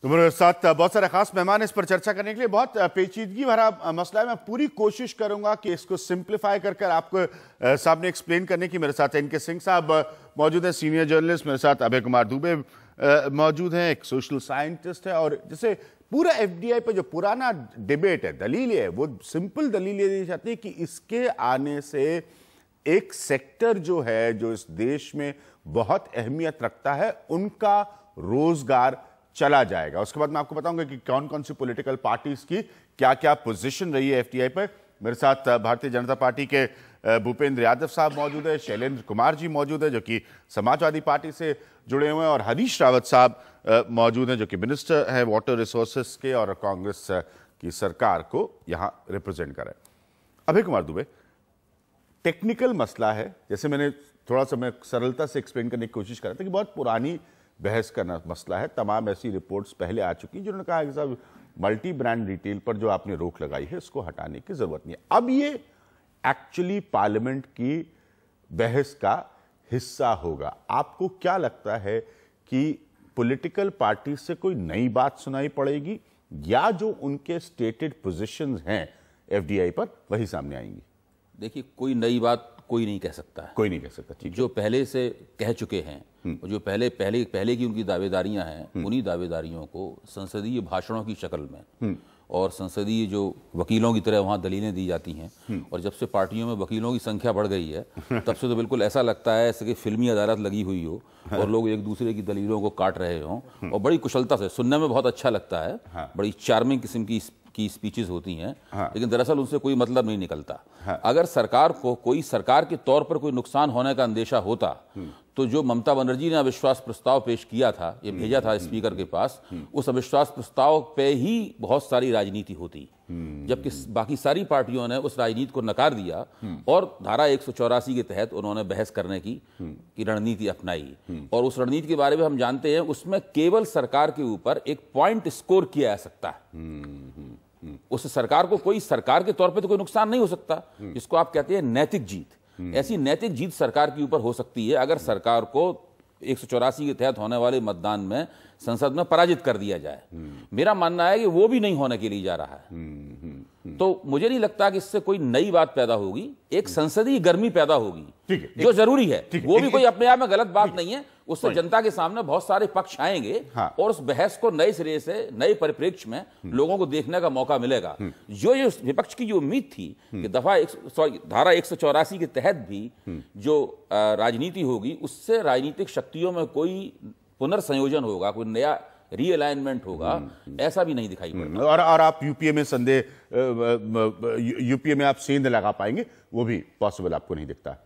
तो मेरे साथ बहुत सारे खास मेहमान इस पर चर्चा करने के लिए। बहुत पेचीदगी भरा मसला है, मैं पूरी कोशिश करूंगा कि इसको सिंप्लीफाई कर आपको सामने एक्सप्लेन करने की। मेरे साथ एनके सिंह साहब मौजूद हैं, सीनियर जर्नलिस्ट। मेरे साथ अभय कुमार दुबे मौजूद हैं, एक सोशल साइंटिस्ट है। और जैसे पूरा एफडीआई पे जो पुराना डिबेट है, दलील है, वो सिंपल दलील ये दी जाती है कि इसके आने से एक सेक्टर जो है, जो इस देश में बहुत अहमियत रखता है, उनका रोजगार चला जाएगा। उसके बाद मैं आपको बताऊंगा कि कौन कौन सी पॉलिटिकल पार्टीज की क्या क्या पोजीशन रही है एफडीआई पर। मेरे साथ भारतीय जनता पार्टी के भूपेंद्र यादव साहब मौजूद है, शैलेंद्र कुमार जी मौजूद है जो कि समाजवादी पार्टी से जुड़े हुए हैं, और हरीश रावत साहब मौजूद हैं जो कि मिनिस्टर है वाटर रिसोर्सेस के और कांग्रेस की सरकार को यहां रिप्रेजेंट कर रहे हैं। अभय कुमार दुबे, टेक्निकल मसला है, जैसे मैंने थोड़ा सा मैं सरलता से एक्सप्लेन करने की कोशिश कर रहा था कि बहुत पुरानी बहस करना मसला है। तमाम ऐसी रिपोर्ट्स पहले आ चुकी जिन्होंने कहा कि साहब मल्टी ब्रांड रिटेल पर जो आपने रोक लगाई है इसको हटाने की जरूरत नहीं है। अब ये एक्चुअली पार्लियामेंट की बहस का हिस्सा होगा। आपको क्या लगता है कि पॉलिटिकल पार्टी से कोई नई बात सुनाई पड़ेगी या जो उनके स्टेटेड पोजीशंस हैं एफडीआई पर वही सामने आएंगी? देखिए, कोई नई बात कोई नहीं कह सकता है, कोई नहीं कह सकता। ठीक, जो पहले से कह चुके हैं, जो पहले की उनकी दावेदारियां हैं, उन्हीं दावेदारियों को संसदीय भाषणों की शक्ल में और संसदीय जो वकीलों की तरह वहां दलीलें दी जाती हैं। और जब से पार्टियों में वकीलों की संख्या बढ़ गई है तब से तो बिल्कुल ऐसा लगता है जैसे कि फिल्मी अदालत लगी हुई हो और लोग एक दूसरे की दलीलों को काट रहे हों, और बड़ी कुशलता से। सुनने में बहुत अच्छा लगता है, बड़ी चार्मिंग किस्म की स्पीचेस होती हैं, लेकिन दरअसल उनसे कोई मतलब नहीं निकलता। अगर सरकार को कोई सरकार के तौर पर कोई नुकसान होने का अंदेशा होता तो जो ममता बनर्जी ने अविश्वास प्रस्ताव पेश किया था, ये भेजा था स्पीकर के पास, उस अविश्वास प्रस्ताव पे ही बहुत सारी राजनीति होती, जबकि बाकी सारी पार्टियों ने उस राजनीति को नकार दिया और धारा 184 के तहत उन्होंने बहस करने की रणनीति अपनाई। और उस रणनीति के बारे में हम जानते हैं, उसमें केवल सरकार के ऊपर एक पॉइंट स्कोर किया जा सकता है। उस सरकार को कोई सरकार के तौर पे तो कोई नुकसान नहीं हो सकता, जिसको आप कहते हैं नैतिक जीत। ऐसी नैतिक जीत सरकार के ऊपर हो सकती है अगर सरकार को 184 के तहत होने वाले मतदान में संसद में पराजित कर दिया जाए। मेरा मानना है कि वो भी नहीं होने के लिए जा रहा है। तो मुझे नहीं लगता कि इससे कोई नई बात पैदा होगी, एक संसदीय गर्मी पैदा होगी जो जरूरी है। वो भी कोई अपने आप में गलत बात नहीं है, उससे जनता के सामने बहुत सारे पक्ष आएंगे और उस बहस को नए सिरे से, नए परिप्रेक्ष्य में लोगों को देखने का मौका मिलेगा। जो ये विपक्ष की जो उम्मीद थी कि धारा 184 के तहत भी जो राजनीति होगी उससे राजनीतिक शक्तियों में कोई पुनर्संयोजन होगा, कोई नया रीअलाइनमेंट होगा, ऐसा भी नहीं दिखाई पड़ता। और आप यूपीए में यूपीए में आप सेंध लगा पाएंगे, वो भी पॉसिबल आपको नहीं दिखता?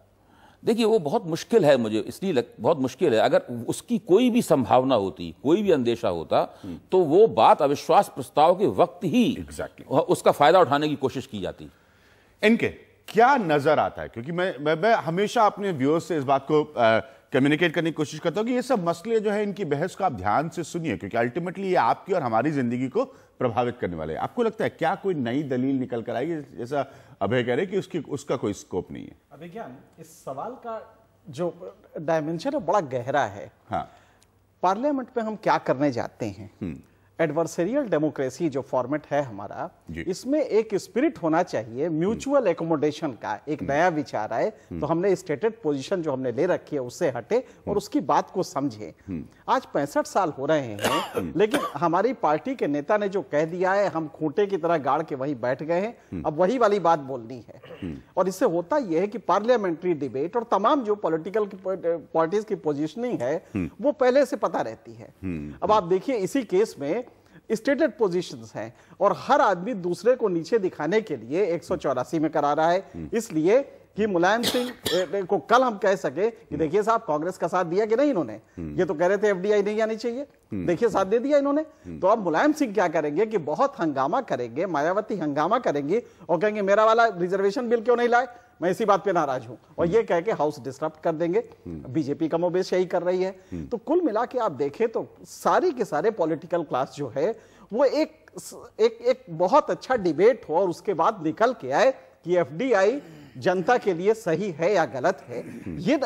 देखिए, वो बहुत मुश्किल है, मुझे इसलिए बहुत मुश्किल है। अगर उसकी कोई भी संभावना होती, कोई भी अंदेशा होता, तो वो बात अविश्वास प्रस्ताव के वक्त ही उसका फायदा उठाने की कोशिश की जाती। इनके क्या नजर आता है? क्योंकि मैं हमेशा अपने व्यूअर्स से इस बात को कम्युनिकेट करने की कोशिश करता हूं कि ये सब मसले जो है, इनकी बहस को आप ध्यान से सुनिए, क्योंकि अल्टीमेटली ये आपकी और हमारी जिंदगी को प्रभावित करने वाले हैं। आपको लगता है क्या कोई नई दलील निकल कर आएगी, जैसा अभय कह रहे कि उसका कोई स्कोप नहीं है? अभिज्ञान, इस सवाल का जो डायमेंशन है बड़ा गहरा है। पार्लियामेंट में हम क्या करने जाते हैं? एडवर्सरियल डेमोक्रेसी जो फॉर्मेट है हमारा, इसमें एक स्पिरिट होना चाहिए म्यूचुअल एकोमोडेशन का। एक नया विचार आए तो हमने स्टेटेड पोजीशन जो हमने ले रखी है उससे हटे और उसकी बात को समझे। आज 65 साल हो रहे हैं, लेकिन हमारी पार्टी के नेता ने जो कह दिया है, हम खूंटे की तरह गाड़ के वहीं बैठ गए हैं। अब वही वाली बात बोलनी है। और इससे होता यह है कि पार्लियामेंट्री डिबेट और तमाम जो पॉलिटिकल पार्टीज की पोजिशनिंग है वो पहले से पता रहती है। अब आप देखिए, इसी केस में स्टेटेड पोजीशंस हैं और हर आदमी दूसरे को नीचे दिखाने के लिए 184 में करा रहा है, इसलिए कि मुलायम सिंह को कल हम कह सके कि देखिए साहब, कांग्रेस का साथ दिया कि नहीं इन्होंने? ये तो कह रहे थे एफडीआई नहीं आनी चाहिए, देखिए साथ दे दिया इन्होंने। तो अब मुलायम सिंह क्या करेंगे कि बहुत हंगामा करेंगे, मायावती हंगामा करेंगे और कहेंगे मेरा वाला रिजर्वेशन बिल क्यों नहीं लाए, मैं इसी बात पे नाराज हूं, और ये कह के हाउस डिस्टर्ब कर देंगे। बीजेपी कमोबेश यही कर रही है। तो कुल मिला के आप देखें तो सारी के सारे पॉलिटिकल क्लास जो है वो एक बहुत अच्छा डिबेट हो और उसके बाद निकल के आए कि एफडीआई जनता के लिए सही है या गलत है।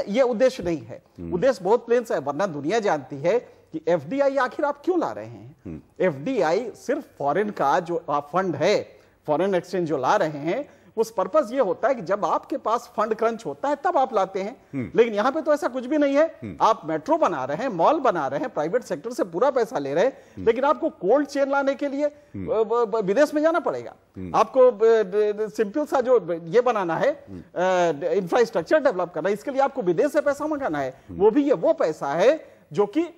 ये उद्देश्य नहीं है। उद्देश्य बहुत प्लेन सा है, वरना दुनिया जानती है कि एफडीआई आखिर आप क्यों ला रहे हैं। FDI सिर्फ फॉरेन का जो फंड है, फॉरेन एक्सचेंज जो ला रहे हैं, उस पर्पस ये होता है कि जब आपके पास फंड क्रंच होता है तब आप लाते हैं। लेकिन यहां पे तो ऐसा कुछ भी नहीं है। आप मेट्रो बना रहे हैं, मॉल बना रहे हैं, प्राइवेट सेक्टर से पूरा पैसा ले रहे हैं, लेकिन आपको कोल्ड चेन लाने के लिए विदेश में जाना पड़ेगा। आपको सिंपल सा जो ये बनाना है, इंफ्रास्ट्रक्चर डेवलप करना है, इसके लिए आपको विदेश से पैसा मंगाना है। वो भी ये वो पैसा है जो कि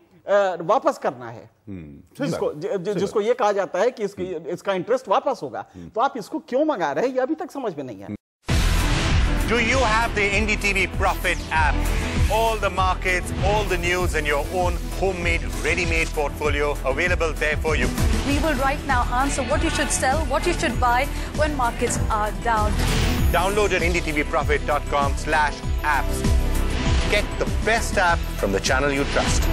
वापस करना है, जिसको ये कहा जाता है कि इसका इंटरेस्ट वापस होगा। तो आप इसको क्यों मंगा रहे हैं, ये अभी तक समझ में नहीं है। Do you have the NDTV Profit app? All the markets, all the news and your own homemade, ready-made portfolio available there for you. We will right now answer what you should sell, what you should buy when markets are down. Download at ndtvprofit.com/apps. Get the best app from the channel you trust.